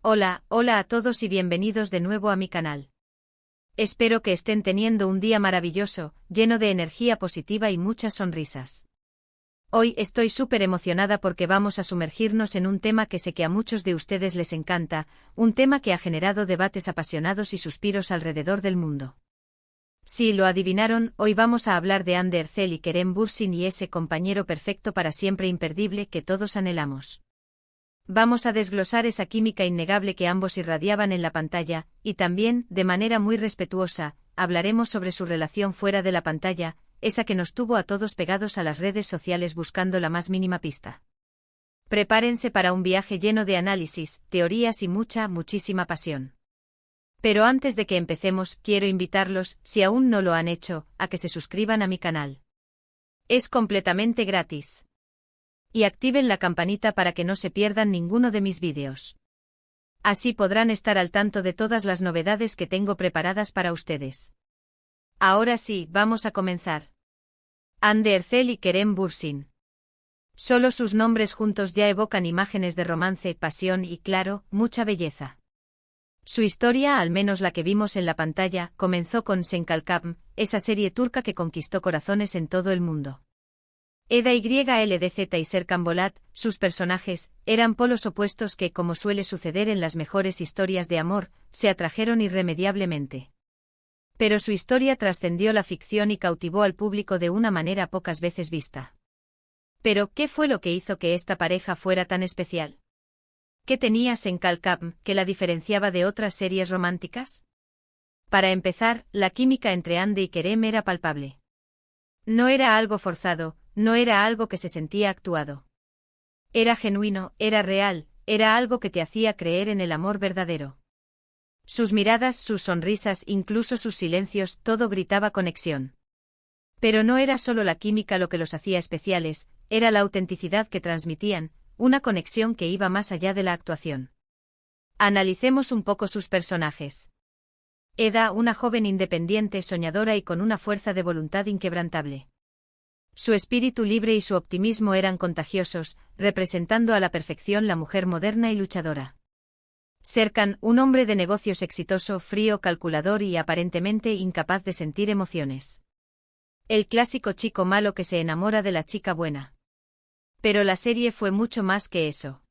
Hola a todos y bienvenidos de nuevo a mi canal. Espero que estén teniendo un día maravilloso, lleno de energía positiva y muchas sonrisas. Hoy estoy súper emocionada porque vamos a sumergirnos en un tema que sé que a muchos de ustedes les encanta, un tema que ha generado debates apasionados y suspiros alrededor del mundo. Si lo adivinaron, hoy vamos a hablar de Hande Erçel y Kerem Bürsin y ese compañero perfecto para siempre imperdible que todos anhelamos. Vamos a desglosar esa química innegable que ambos irradiaban en la pantalla, y también, de manera muy respetuosa, hablaremos sobre su relación fuera de la pantalla, esa que nos tuvo a todos pegados a las redes sociales buscando la más mínima pista. Prepárense para un viaje lleno de análisis, teorías y muchísima pasión. Pero antes de que empecemos, quiero invitarlos, si aún no lo han hecho, a que se suscriban a mi canal. Es completamente gratis. Y activen la campanita para que no se pierdan ninguno de mis vídeos. Así podrán estar al tanto de todas las novedades que tengo preparadas para ustedes. Ahora sí, vamos a comenzar. Hande Erçel y Kerem Bürsin. Solo sus nombres juntos ya evocan imágenes de romance, pasión y, claro, mucha belleza. Su historia, al menos la que vimos en la pantalla, comenzó con Sen Kalkam, esa serie turca que conquistó corazones en todo el mundo. Eda YLDZ y Serkan Bolat, sus personajes, eran polos opuestos que, como suele suceder en las mejores historias de amor, se atrajeron irremediablemente. Pero su historia trascendió la ficción y cautivó al público de una manera pocas veces vista. Pero, ¿qué fue lo que hizo que esta pareja fuera tan especial? ¿Qué tenía Sen Kalkam que la diferenciaba de otras series románticas? Para empezar, la química entre Hande y Kerem era palpable. No era algo forzado, no era algo que se sentía actuado. Era genuino, era real, era algo que te hacía creer en el amor verdadero. Sus miradas, sus sonrisas, incluso sus silencios, todo gritaba conexión. Pero no era solo la química lo que los hacía especiales, era la autenticidad que transmitían, una conexión que iba más allá de la actuación. Analicemos un poco sus personajes. Eda, una joven independiente, soñadora y con una fuerza de voluntad inquebrantable. Su espíritu libre y su optimismo eran contagiosos, representando a la perfección la mujer moderna y luchadora. Serkan, un hombre de negocios exitoso, frío, calculador y aparentemente incapaz de sentir emociones. El clásico chico malo que se enamora de la chica buena. Pero la serie fue mucho más que eso.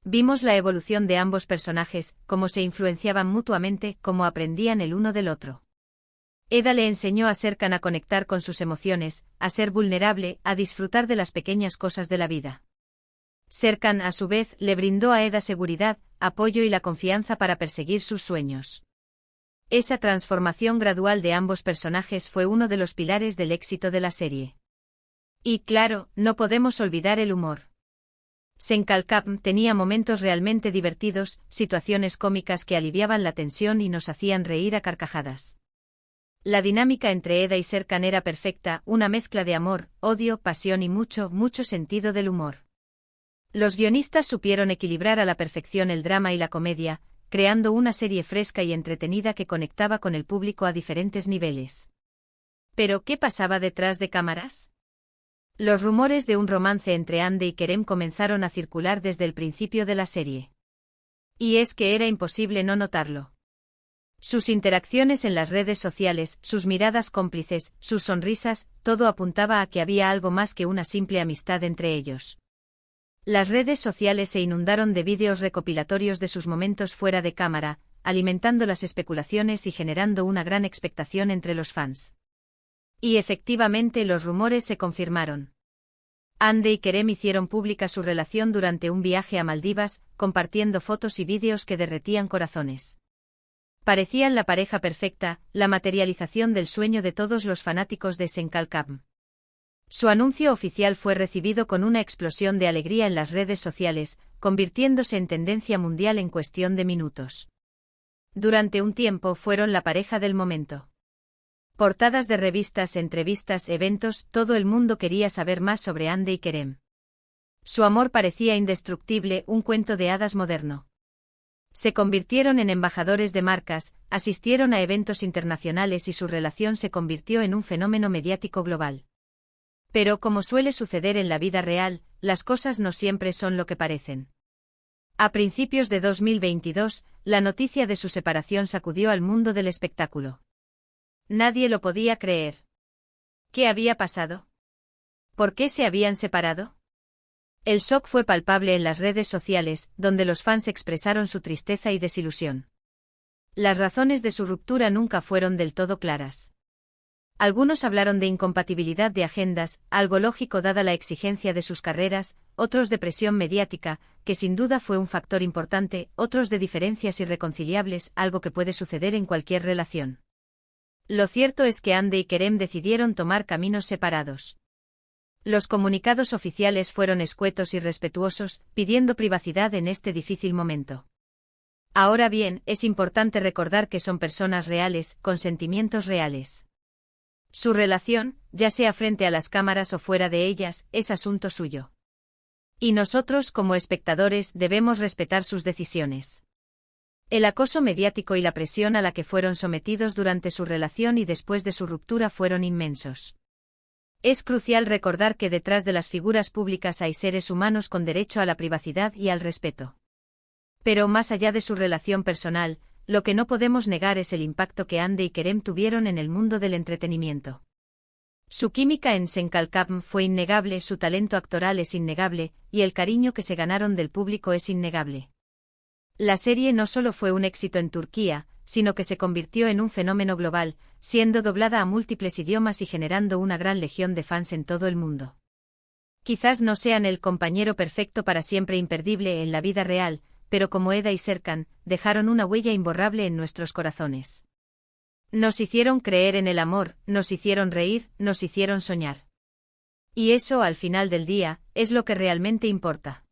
Vimos la evolución de ambos personajes, cómo se influenciaban mutuamente, cómo aprendían el uno del otro. Eda le enseñó a Serkan a conectar con sus emociones, a ser vulnerable, a disfrutar de las pequeñas cosas de la vida. Serkan, a su vez, le brindó a Eda seguridad, apoyo y la confianza para perseguir sus sueños. Esa transformación gradual de ambos personajes fue uno de los pilares del éxito de la serie. Y claro, no podemos olvidar el humor. Sen Kalkam tenía momentos realmente divertidos, situaciones cómicas que aliviaban la tensión y nos hacían reír a carcajadas. La dinámica entre Eda y Serkan era perfecta, una mezcla de amor, odio, pasión y mucho sentido del humor. Los guionistas supieron equilibrar a la perfección el drama y la comedia, creando una serie fresca y entretenida que conectaba con el público a diferentes niveles. ¿Pero qué pasaba detrás de cámaras? Los rumores de un romance entre Hande y Kerem comenzaron a circular desde el principio de la serie. Y es que era imposible no notarlo. Sus interacciones en las redes sociales, sus miradas cómplices, sus sonrisas, todo apuntaba a que había algo más que una simple amistad entre ellos. Las redes sociales se inundaron de vídeos recopilatorios de sus momentos fuera de cámara, alimentando las especulaciones y generando una gran expectación entre los fans. Y efectivamente los rumores se confirmaron. Hande y Kerem hicieron pública su relación durante un viaje a Maldivas, compartiendo fotos y vídeos que derretían corazones. Parecían la pareja perfecta, la materialización del sueño de todos los fanáticos de Sen Kalkam. Su anuncio oficial fue recibido con una explosión de alegría en las redes sociales, convirtiéndose en tendencia mundial en cuestión de minutos. Durante un tiempo fueron la pareja del momento. Portadas de revistas, entrevistas, eventos, todo el mundo quería saber más sobre Hande y Kerem. Su amor parecía indestructible, un cuento de hadas moderno. Se convirtieron en embajadores de marcas, asistieron a eventos internacionales y su relación se convirtió en un fenómeno mediático global. Pero como suele suceder en la vida real, las cosas no siempre son lo que parecen. A principios de 2022, la noticia de su separación sacudió al mundo del espectáculo. Nadie lo podía creer. ¿Qué había pasado? ¿Por qué se habían separado? El shock fue palpable en las redes sociales, donde los fans expresaron su tristeza y desilusión. Las razones de su ruptura nunca fueron del todo claras. Algunos hablaron de incompatibilidad de agendas, algo lógico dada la exigencia de sus carreras, otros de presión mediática, que sin duda fue un factor importante, otros de diferencias irreconciliables, algo que puede suceder en cualquier relación. Lo cierto es que Hande y Kerem decidieron tomar caminos separados. Los comunicados oficiales fueron escuetos y respetuosos, pidiendo privacidad en este difícil momento. Ahora bien, es importante recordar que son personas reales, con sentimientos reales. Su relación, ya sea frente a las cámaras o fuera de ellas, es asunto suyo. Y nosotros, como espectadores, debemos respetar sus decisiones. El acoso mediático y la presión a la que fueron sometidos durante su relación y después de su ruptura fueron inmensos. Es crucial recordar que detrás de las figuras públicas hay seres humanos con derecho a la privacidad y al respeto. Pero más allá de su relación personal, lo que no podemos negar es el impacto que Hande y Kerem tuvieron en el mundo del entretenimiento. Su química en Senkalkam fue innegable, su talento actoral es innegable, y el cariño que se ganaron del público es innegable. La serie no solo fue un éxito en Turquía, sino que se convirtió en un fenómeno global, siendo doblada a múltiples idiomas y generando una gran legión de fans en todo el mundo. Quizás no sean el compañero perfecto para siempre imperdible en la vida real, pero como Eda y Serkan, dejaron una huella imborrable en nuestros corazones. Nos hicieron creer en el amor, nos hicieron reír, nos hicieron soñar. Y eso, al final del día, es lo que realmente importa.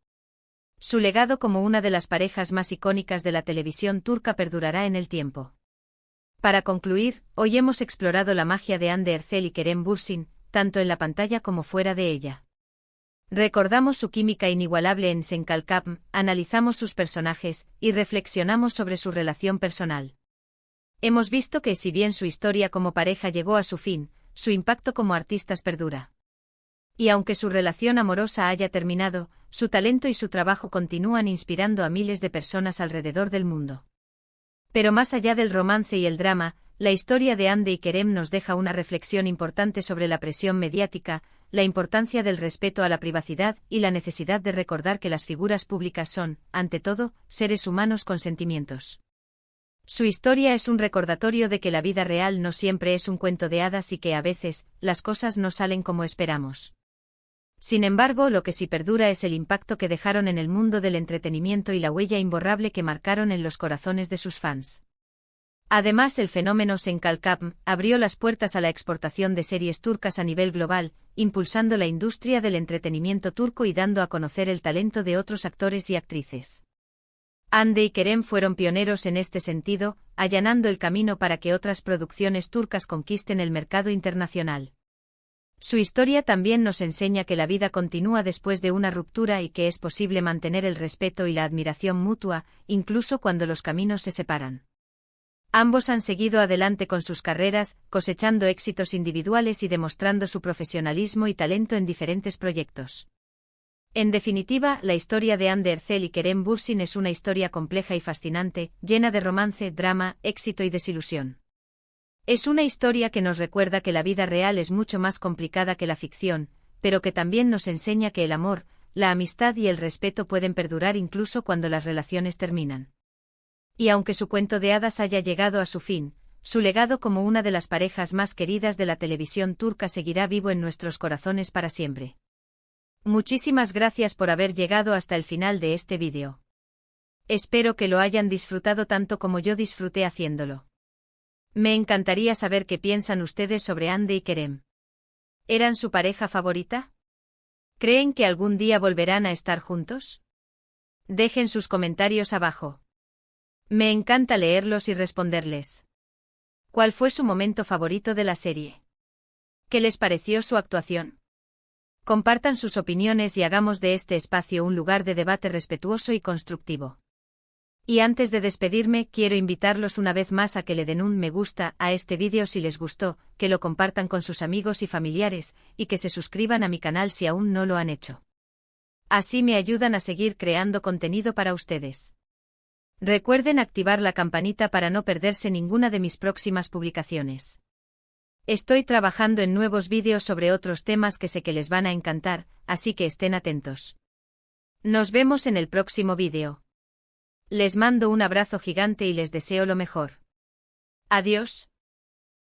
Su legado como una de las parejas más icónicas de la televisión turca perdurará en el tiempo. Para concluir, hoy hemos explorado la magia de Hande Erçel y Kerem Bürsin, tanto en la pantalla como fuera de ella. Recordamos su química inigualable en Senkalkam, analizamos sus personajes, y reflexionamos sobre su relación personal. Hemos visto que si bien su historia como pareja llegó a su fin, su impacto como artistas perdura. Y aunque su relación amorosa haya terminado, su talento y su trabajo continúan inspirando a miles de personas alrededor del mundo. Pero más allá del romance y el drama, la historia de Hande y Kerem nos deja una reflexión importante sobre la presión mediática, la importancia del respeto a la privacidad y la necesidad de recordar que las figuras públicas son, ante todo, seres humanos con sentimientos. Su historia es un recordatorio de que la vida real no siempre es un cuento de hadas y que a veces, las cosas no salen como esperamos. Sin embargo, lo que sí perdura es el impacto que dejaron en el mundo del entretenimiento y la huella imborrable que marcaron en los corazones de sus fans. Además, el fenómeno Senkalkam abrió las puertas a la exportación de series turcas a nivel global, impulsando la industria del entretenimiento turco y dando a conocer el talento de otros actores y actrices. Hande y Kerem fueron pioneros en este sentido, allanando el camino para que otras producciones turcas conquisten el mercado internacional. Su historia también nos enseña que la vida continúa después de una ruptura y que es posible mantener el respeto y la admiración mutua, incluso cuando los caminos se separan. Ambos han seguido adelante con sus carreras, cosechando éxitos individuales y demostrando su profesionalismo y talento en diferentes proyectos. En definitiva, la historia de Hande Erçel y Kerem Bürsin es una historia compleja y fascinante, llena de romance, drama, éxito y desilusión. Es una historia que nos recuerda que la vida real es mucho más complicada que la ficción, pero que también nos enseña que el amor, la amistad y el respeto pueden perdurar incluso cuando las relaciones terminan. Y aunque su cuento de hadas haya llegado a su fin, su legado como una de las parejas más queridas de la televisión turca seguirá vivo en nuestros corazones para siempre. Muchísimas gracias por haber llegado hasta el final de este vídeo. Espero que lo hayan disfrutado tanto como yo disfruté haciéndolo. Me encantaría saber qué piensan ustedes sobre Hande y Kerem. ¿Eran su pareja favorita? ¿Creen que algún día volverán a estar juntos? Dejen sus comentarios abajo. Me encanta leerlos y responderles. ¿Cuál fue su momento favorito de la serie? ¿Qué les pareció su actuación? Compartan sus opiniones y hagamos de este espacio un lugar de debate respetuoso y constructivo. Y antes de despedirme, quiero invitarlos una vez más a que le den un me gusta a este vídeo si les gustó, que lo compartan con sus amigos y familiares, y que se suscriban a mi canal si aún no lo han hecho. Así me ayudan a seguir creando contenido para ustedes. Recuerden activar la campanita para no perderse ninguna de mis próximas publicaciones. Estoy trabajando en nuevos vídeos sobre otros temas que sé que les van a encantar, así que estén atentos. Nos vemos en el próximo vídeo. Les mando un abrazo gigante y les deseo lo mejor. Adiós.